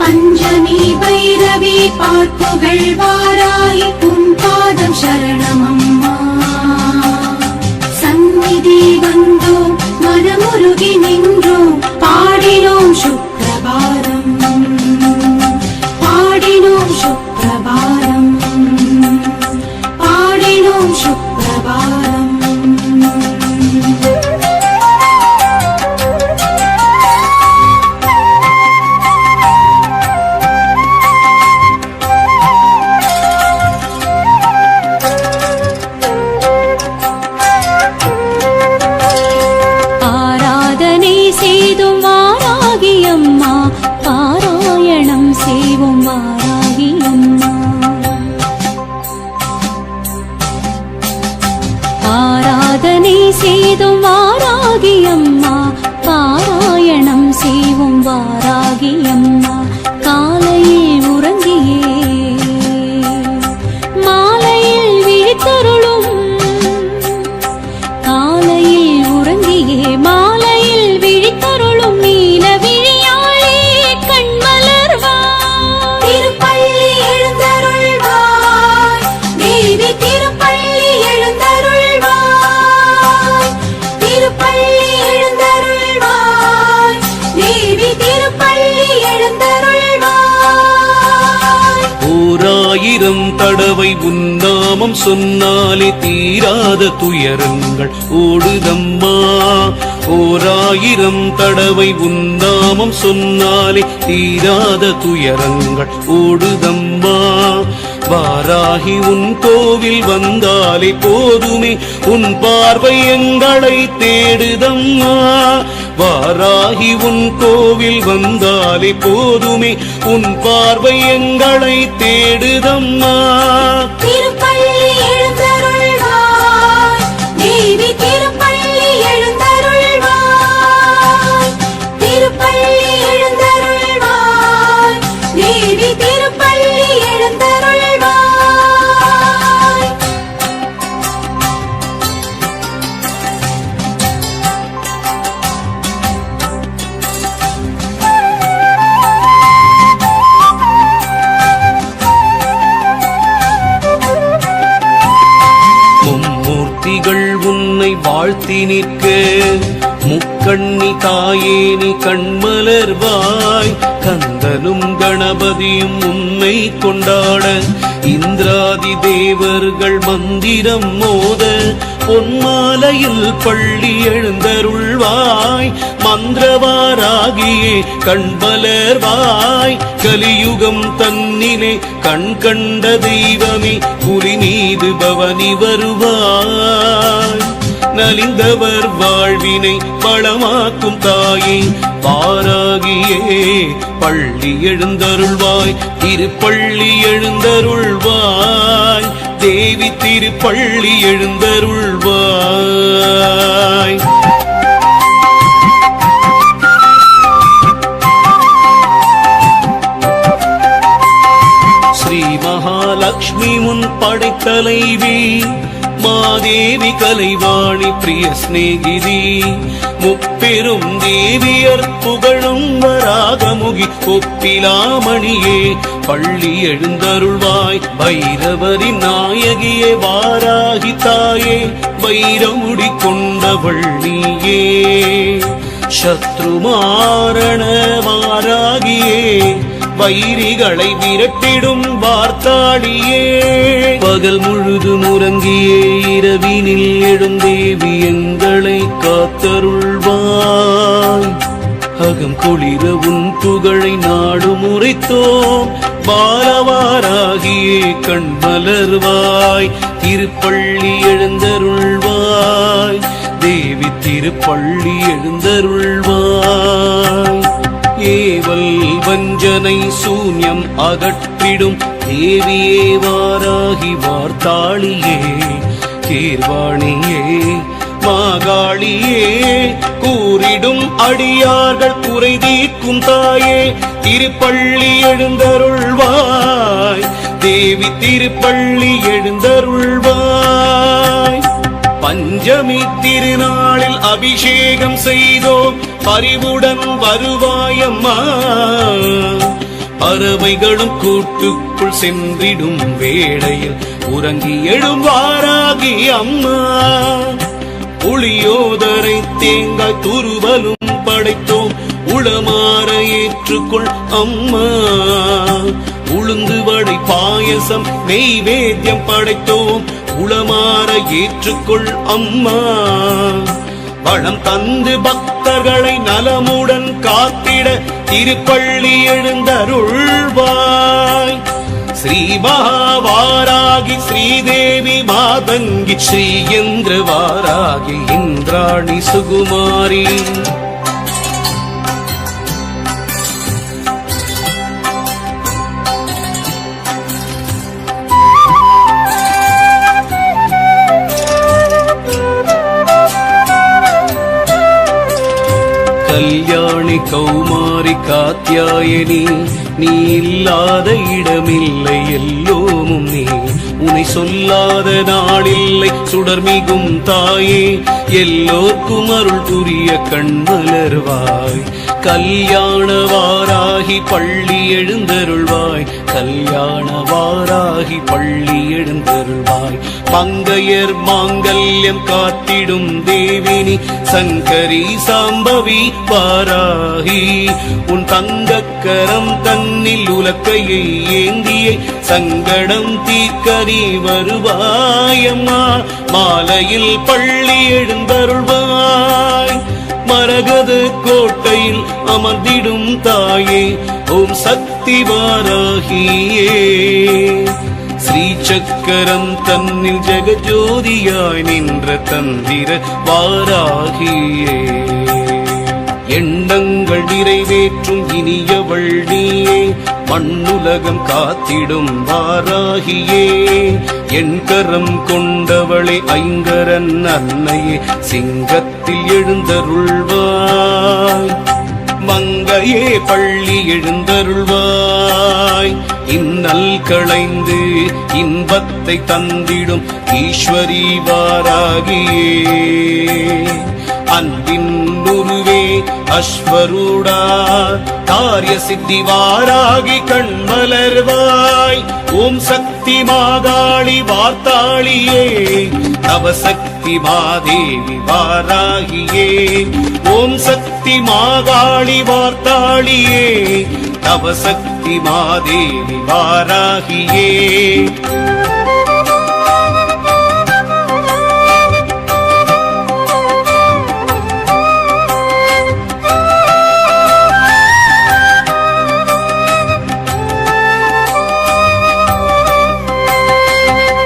பஞ்சமி பைரவி பார்ப்புகள் வாராய் உன் பாதம் சரணமம்மா. சந்நிதி வந்தோம் மனமுருகி நின்றோம் பாடினோம் சுப்ரபாரம் பாடினோம் சுப்ரபாரம் பாடினோம் சுப்ரபாரம். ஆராதனை செய்தும் வாராகி அம்மா பாராயணம் செய்வோம் வாராகி அம்மா. காலையில் உறங்கியே மாலையில் விழித்தருளும் காலையில் உறங்கியே மாலையில் விழித்தருளும் நீல விழியாளே கண்மலர்வாய். திருப்பள்ளி எழுந்தருள்வாய் தேவி திருப்பள்ளி எழுந்தருள்வாய் திருப்பள்ளி எழுந்தருள்வாய் தேவி திருப்பள்ளி எழுந்தருள்வாய். ஓராயிரம் தடவை உன்னாமம் சொன்னாலே தீராத துயரங்கள் ஓடுதம்மா. ஓராயிரம் தடவை உன்னாமம் சொன்னாலே தீராத துயரங்கள் ஓடுதம்மா. வாராகி உன் கோவில் வந்தாலே போதுமே உன் பார்வை எங்களை தேடுதம்மா. வாராகி உன் கோவில் வந்தாலே போதுமே உன் பார்வை எங்களை தேடுதம்மா. திருப்பள்ளி எழுந்தருள்வாய் தேவி திருப்பள்ளி எழுந்தருள்வாய் திருப்பள்ளி எழுந்தருள்வாய் தேவி திருப்பள்ளி எழுந்தருள்வாய். மும்மூர்த்திகள் உன்னை வாழ்த்தி நிற்க முக்கண்ணி தாயே நீ கண்மலர்வாய். கந்தனும் கணபதியும் உன்னை கொண்டாட இந்திராதி தேவர்கள் மந்திரம் மோத பொன்மாலையில் பள்ளி எழுந்தருள்வாய். மந்திரவாராகியே கண்மலர்வாய். கலியுகம் தன்னிலே கண் கண்ட தெய்வமே புலி மீது பவனி வருவாய். நலிந்தவர் வாழ்வினை பழமாக்கும் தாயே வாராகியே பள்ளி எழுந்தருள்வாய். திருப்பள்ளி எழுந்தருள்வாய் தேவி திருப்பள்ளி எழுந்தருள்வாய். ஸ்ரீ மகாலட்சுமி முன் படைத்தலைவி மாதேவி கலைவாணி பிரிய ஸ்நேகிதி முப்பெரும் தேவியர் புகழும் வராகமுகி ஒப்பிலாமணியே பள்ளி எழுந்தருள்வாய். பைரவரின் நாயகியே வாராகி தாயே வைரமுடி கொண்டவள் நீயே. சத்ருமாரண வாராகியே வைரிகளை விரட்டிடும் வார்த்தாடியே. பகல் முழுதும் உறங்கியே இரவினில் எழுந்தேவி எங்களை காத்தருள்வாய். அகம் குளிர உன் புகழை நாடு முறைத்தோம் பாலவாராகியே கண்மலர்வாய். திருப்பள்ளி எழுந்தருள்வாய் தேவி திருப்பள்ளி எழுந்தருள்வாய். ஏவல் வஞ்சனை சூன்யம் அகற்றிடும் தேவியே வாராகி வார்த்தாளியே கீர்வாணியே மாகாளியே கூறிடும் அடியார்கள் குறை தீர்க்கும் தாயே திருப்பள்ளி எழுந்தருள்வாய் தேவி திருப்பள்ளி எழுந்தருள்வாய். பஞ்சமி திருநாளில் அபிஷேகம் செய்தோம் பரிவுடன் வருவாயம்மா. பறவைகளும் கூட்டுக்குள் சென்றிடும் வேளையில் உறங்கி எழுவாராகி அம்மா. புளியோதரை தேங்காய் துருவலும் படைத்தோம், உளமாற ஏற்றுக்கொள் அம்மா. உளுந்து வடை பாயசம் நெய்வேத்தியம் படைத்தோம், உளமாற ஏற்றுக்கொள் அம்மா. பழம் தந்து பக்தர்களை நலமுடன் காத்திட திருப்பள்ளி எழுந்தருள்வாய். ஸ்ரீ மகாவாராகி ஸ்ரீதேவி மாதங்கி ஸ்ரீயந்திர வாராகி இந்திராணி சுகுமாரி. கல்யாணி கௌமாரி காத்யாயனி, நீ இல்லாத இடமில்லை எல்லோமும் நீ. உன்னை சொல்லாத நாளில்லை சுடர்மிகும் தாயே, எல்லோர்க்கும் அருள் புரிய கண்மலர்வாய். கல்யாண வாராகி பள்ளி எழுந்தருள்வாய், கல்யாண வாராகி பள்ளி எழுந்தருள்வாய். மங்கையர் மாங்கல்யம் காத்திடும் தேவினி சங்கரி சாம்பவி வாராகி. உன் தங்கக்கரம் தன்னில் உலக்கையை ஏந்தியே சங்கடம் தீர்க்க நீ வருவாயம்மா. மாலையில் பள்ளி எழுந்தருள்வாய், மரகத கோட்டையில் அமர்ந்திடும் தாயே, ஓம் சக்தி வாராகியே. ஸ்ரீ சக்கரம் தன்னில் ஜெகஜோதியாய் நின்ற தந்திர வாராகியே. எண்ணங்கள் நிறைவேற்றும் இனியவள் நீயே, மண்ணுலகம் காத்திடும் வாராகியே. என் கரம் கொண்டவளே ஐங்கரன் அன்னையே, சிங்கத்தில் எழுந்தருள்வாய். மங்கையே பள்ளி எழுந்தருள்வாய். இன்னல் களைந்து இன்பத்தை தந்திடும் ஈஸ்வரி வாராகியே. அன்பின் உருவே அஸ்வரூடா, காரிய சித்தி வாராகி கண்மலர்வாய். ஓம் சக்தி மாகாளி வார்த்தாளியே, நவசக்தி மாதேவி வாராகியே. ஓம் சக்தி மாகாளி வார்த்தாளியே, நவசக்தி மாதேவி வாராகியே.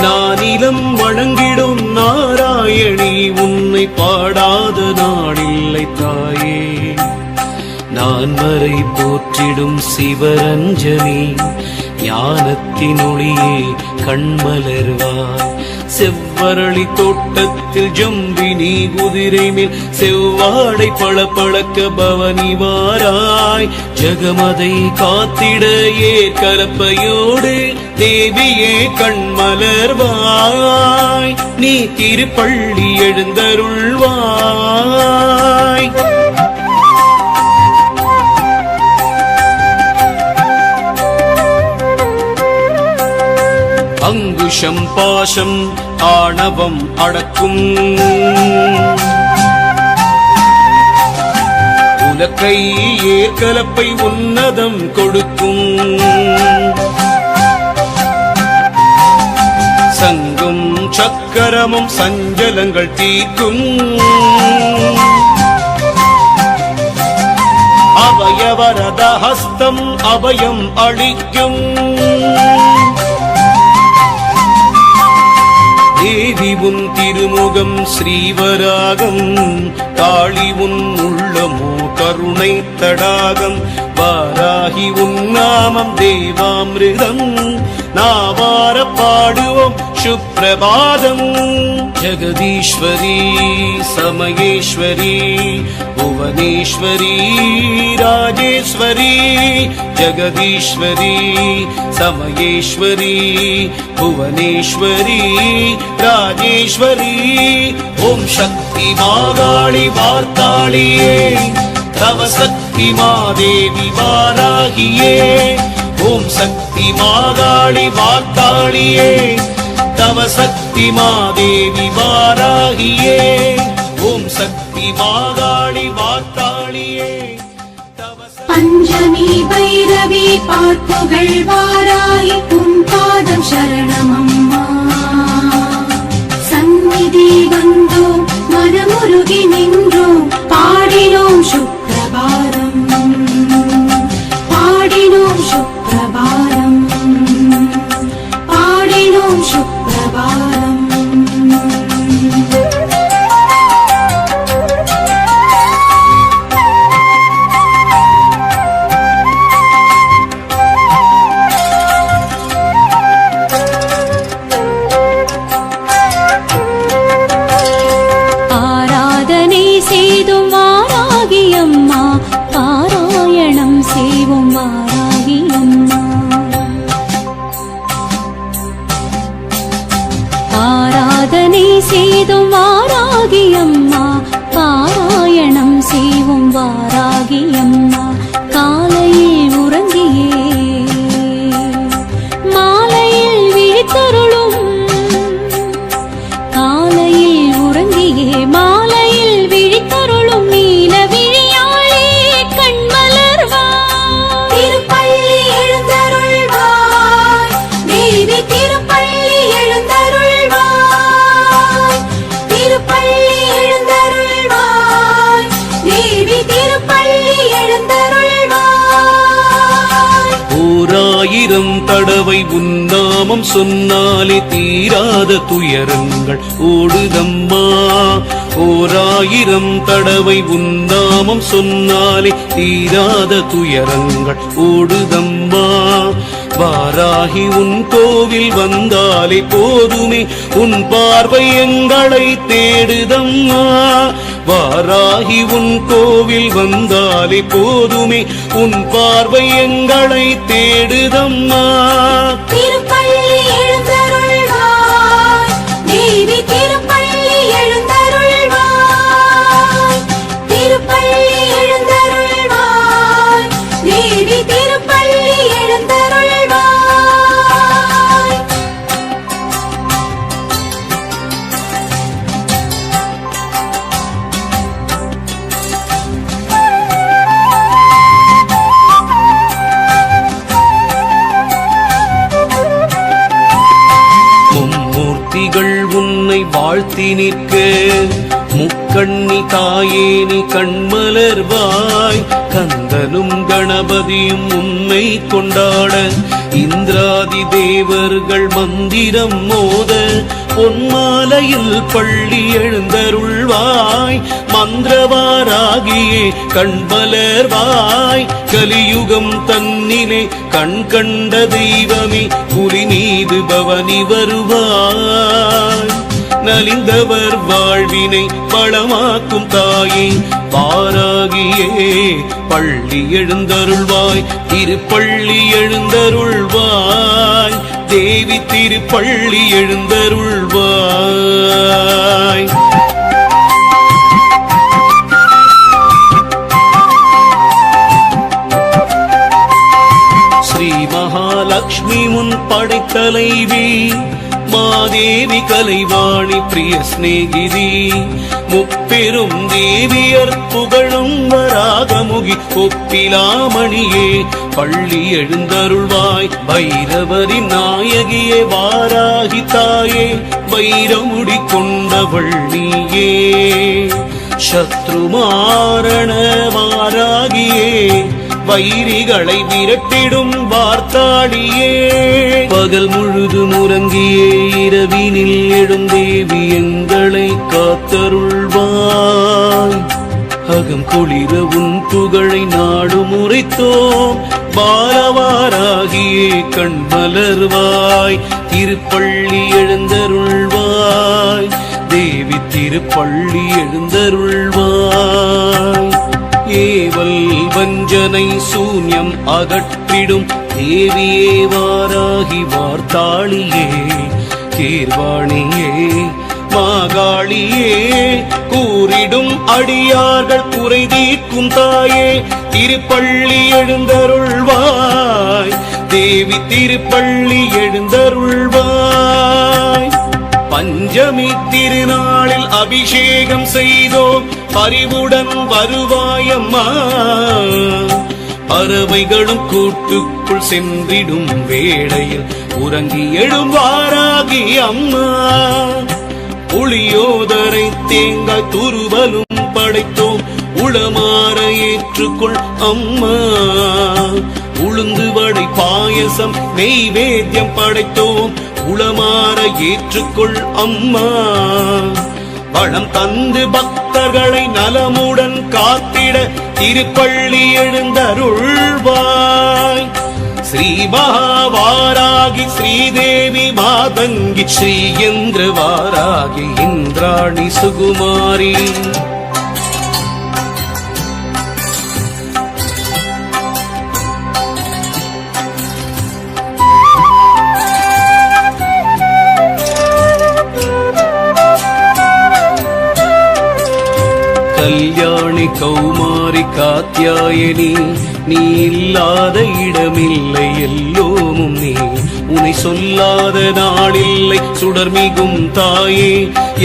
நானிலம் வணங்கிடும் நாராயணி, உன்னை பாடாத நாளில்லை தாயே. நான் வரை போற்றிடும் சிவரஞ்சனி, ஞானத்தின் ஒளியே கண்மலர்வாய். செவ்வரளி தோட்டத்தில் ஜம்பினி குதிரை மேல் செவ்வாடை பளபளக்க பவனி வாராய். ஜகமதை காத்திட ஏற்கலப்பையோடு தேவியே கண்மலர்வாய். நீ திருப்பள்ளி எழுந்தருள்வாய். அங்குஷம் பாசம் ஆணவம் அடக்கும், உலக்கை ஏற்கலப்பை உன்னதம் கொடுக்கும். சங்கும் சக்கரமும் சஞ்சலங்கள் தீர்க்கும். அபயவரத ஹஸ்தம் அபயம் அளிக்கும். தேவி உன் திருமுகம் ஸ்ரீவராகம், காளி உன் உள்ளமோ கருணை தடாகம். வாராகி உன் நாமம் தேவாமிருதம், நாவார பாடுவோம் சுப்ரபாதம். ஜெகதீஸ்வரி சமயேஸ்வரி புவனேஸ்வரி ராஜேஸ்வரி. ஜெகதீஸ்வரி சமயேஸ்வரி புவனேஸ்வரி ராஜேஸ்வரி. ஓம் சக்தி மாகாளி வார்த்தாளியே, தவ சக்தி மாதேவி வாராகியே. ஓம் சக்தி மாகாளி வார்த்தாளியே தவ சக்தி மாதேவி வாராகியே ஓம் சக்தி மாகாளி வார்த்தாளியே பஞ்சமி பைரவி பார்ப்புகள் வாராய் உன் பாதம் சரணமம்மா சந்நிதி வந்தோம் மனமுருகி நின்றோம் பாடினோம் சுப்ரபாதம் பாடினோம் சுப்ரபாதம் பாடினோம் சுப்ரபாதம் செய்தும் வாராகி அம்மா பாராயணம் செய்வோம் வாராகி அம்மா காலையில் உறங்கியே மாலையில் விழித்தருளும் காலையில் உறங்கியே மாலையில் விழித்தருளும் நீல விழியாளே கண்மலர்வாய் திருப்பள்ளி எழுந்தருள்வாய் தேவி திருப்பள்ளி எழுந்தருள்வாய் திருப்பள்ளி எழுந்தருள்வாய் தேவி திருப்பள்ளி எழுந்தருள்வாய் ஓராயிரம் தடவை உன்னாமம் சொன்னாலே தீராத துயரங்கள் ஓடுதம்மா ஓராயிரம் தடவை உன்னாமம் சொன்னாலே தீராத துயரங்கள் ஓடுதம்மா வாராகி உன் கோவில் வந்தாலே போதுமே உன் பார்வை எங்களை தேடுதம்மா வாராகி உன் கோவில் வந்தாலே போதுமே உன் பார்வை எங்களை தேடுதம்மா திருப்பள்ளி எழுந்தருள்வாய் தேவி திருப்பள்ளி எழுந்தருள்வாய் திருப்பள்ளி எழுந்தருள்வாய் தேவி திருப்பள்ளி எழுந்தருள்வாய் மும்மூர்த்திகள் உன்னை வாழ்த்தி நிற்க முக்கண்ணி தாயே நீ கண்மலர்வாய் கந்தனும் கணபதியும் உன்னை கொண்டாட இந்திராதி தேவர்கள் மந்திரம் மோத பொன்மாலையில் பள்ளி எழுந்தருள்வாய் மந்திரவாராகியே கண்மலர்வாய் கலியுகம் தன்னிலே கண் கண்ட தெய்வமே புலி மீது பவனி வருவாய் நலிந்தவர் வாழ்வினை பழமாக்கும் தாயே பாராகியே பள்ளி எழுந்தருள்வாய் திருப்பள்ளி எழுந்தருள்வாய் தேவி திருப்பள்ளி எழுந்தருள்வாய் ஸ்ரீ மகாலட்சுமி முன் படைத்தலைவி மாதேவி கலைவாணி பிரிய சிநேகிதி முப்பெரும் தேவியர் புகழும் வராகமுகி ஒப்பிலாமணியே பள்ளி எழுந்தருள்வாய் பைரவரின் நாயகியே வாராகி தாயே வைரமுடி கொண்டவள் நீயே சத்ருமாரண வாராகியே வைரிகளை விரட்டிடும் வார்த்தாடியே பகல் முழுதும் உறங்கியே இரவினில் எழுந்தேவி எங்களை காத்தருள்வாய் அகம் குளிர உன் புகழை நாடு முறைத்தோம் பாலவாராகியே கண்மலர்வாய் திருப்பள்ளி எழுந்தருள்வாய் தேவி திருப்பள்ளி எழுந்தருள்வாய் ஏவல் வஞ்சனை சூன்யம் அகற்றிடும் தேவியே வாராகி வார்த்தாளியே கீர்வாணியே மாகாளியே கூறிடும் அடியார்கள் குறை தீர்க்கும் தாயே திருப்பள்ளி எழுந்தருள்வாய் தேவி திருப்பள்ளி எழுந்தருள்வாய். பஞ்சமி திருநாளில் அபிஷேகம் செய்தோம் பரிவுடன் வருவாயம்மா. பறவைகளும் கூட்டுக்குள் சென்றிடும் வேளையில் உறங்கி எழுவாராகி அம்மா. புளியோதரை தேங்காய் துருவலும் படைத்தோம் உளமாற ஏற்றுக்கொள் அம்மா. உளுந்து வடை பாயசம் நெய்வேத்தியம் படைத்தோம் உளமாற ஏற்றுக்கொள் அம்மா. பழம் தந்து பக்தர்களை நலமுடன் காத்திட திருப்பள்ளி எழுந்தருள்வாய். ஸ்ரீ மகாவாராகி ஸ்ரீதேவி மாதங்கி ஸ்ரீயந்திர வாராகி இந்திராணி சுகுமாரி. கல்யாணி கௌமாரி காத்யாயனி நீ இல்லாத இடமில்லை எல்லோமும் நீ. உன்னை சொல்லாத நாளில்லை சுடர்மிகும் தாயே.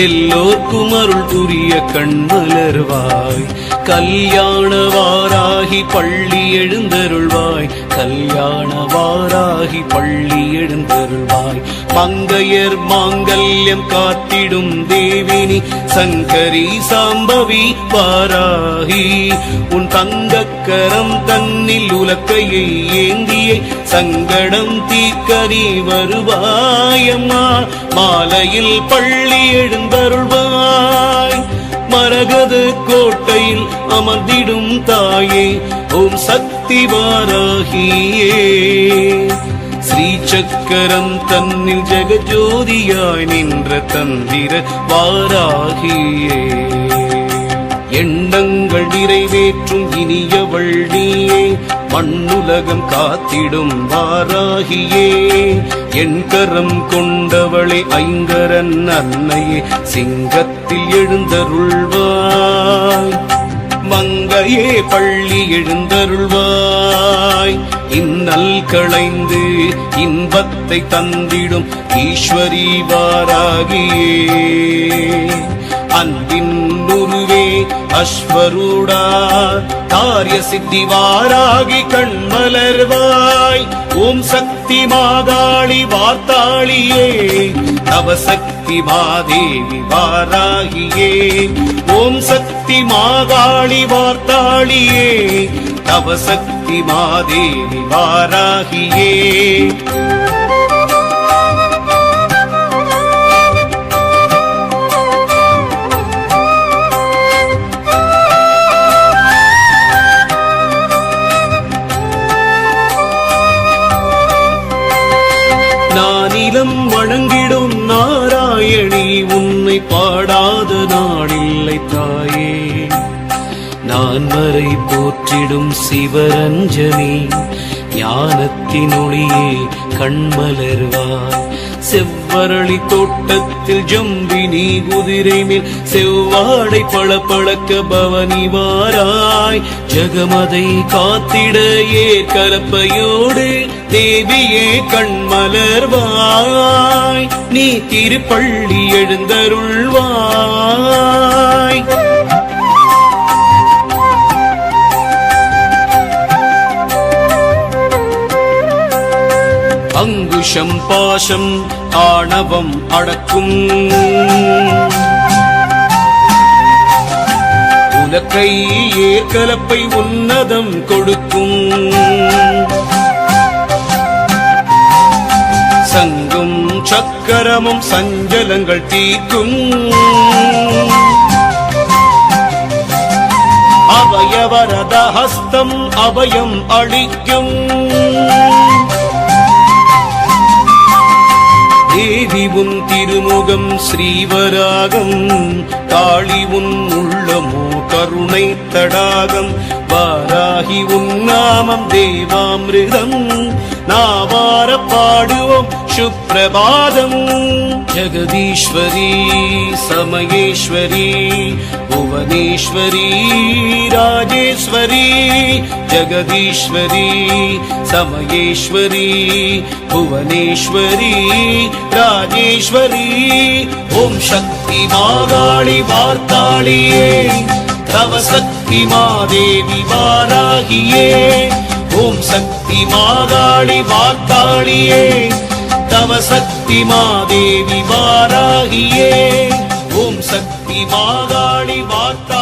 எல்லோர்க்கும் அருள் புரிய கண்மலர்வாய். கல்யாண வாராகி பள்ளி எழுந்தருள்வாய். கல்யாண வாராகி பள்ளி எழுந்தருள்வாய். மங்கையர் மாங்கல்யம் காத்திடும் தேவினி சங்கரி சாம்பவி வாராகி. உன் தங்கக்கரம் தன்னில் உலக்கையை ஏந்தியே சங்கடம் தீர்க்கரி வருவாயம்மா. மாலையில் பள்ளி எழுந்தருள்வாய். மரகத கோட்டையில் அமர்ந்திடும் தாயே ஓம் சக்தி வாராகியே. ஸ்ரீ சக்கரம் தன்னில் ஜெகஜோதியாய் நின்ற தந்திர வாராகியே. எண்ணங்கள் நிறைவேற்றும் இனியவள் நீயே. மண்ணுலகம் காத்திடும் வாராகியே. என் கரம் கொண்டவளே ஐங்கரன் அன்னையே சிங்கத்தில் எழுந்தருள்வாய். மங்கையே பள்ளி எழுந்தருள்வாய். இன்னல் களைந்து இன்பத்தை தந்திடும் ஈஸ்வரி வாராகியே. அன்பின் உருவே அஸ்வரூடா காரிய சித்தி வாராகி கண்மலர்வாய். ஓம் சக்தி மாகாளி வார்த்தாளியே நவசக்தி மாதேவி வாராகியே. ஓம் சக்தி மாகாளி வார்த்தாளியே நவசக்தி மாதேவி வாராகியே. நானிலம் வணங்கிடும் நாராயணி உன்னை பாடாத நாளில்லை தாயே. நான் வரை போற்றிடும் சிவரஞ்சனி ஞானத்தின் ஒளியே கண்மலர்வாய். செவ்வரளி தோட்டத்தில் ஜம்பினி குதிரை மேல் செவ்வாடை பளபளக்க பவனி வாராய். ஜகமதை காத்திட ஏற்கலப்பையோடு தேவியே கண்மலர்வாய். நீ திருப்பள்ளி எழுந்தருள்வாய். அங்குஷம் பாசம் ஆணவம் அடக்கும். உலக்கை ஏற்கலப்பை உன்னதம் கொடுக்கும். சங்கும் சக்கரமும் சஞ்சலங்கள் தீர்க்கும். அபயவரத ஹஸ்தம் அபயம் அளிக்கும். தேவி உன் திருமுகம் ஸ்ரீவராகம். காளி உன் உள்ளமோ கருணை தடாகம். வாராகி உன் நாமம் தேவாமிருதம். நாவார பாடுவோம் சுப்ரபாதம். ஜெகதீஸ்வரி சமயேஸ்வரி புவனேஸ்வரி ராஜேஸ்வரி ஜகதீஸ்வரி சமயேஸ்வரி புவனேஸ்வரி ராஜேஸ்வரி ஓம் சக்தி மாகாளி வார்த்தாளியே தவ சக்தி மாதேவி வாராகியே ஓம் சக்தி மாகாளி வார்த்தாளியே தவ சக்தி மாதேவி வாராகியே ஓம் சக்தி மாகாளி வார்த்தா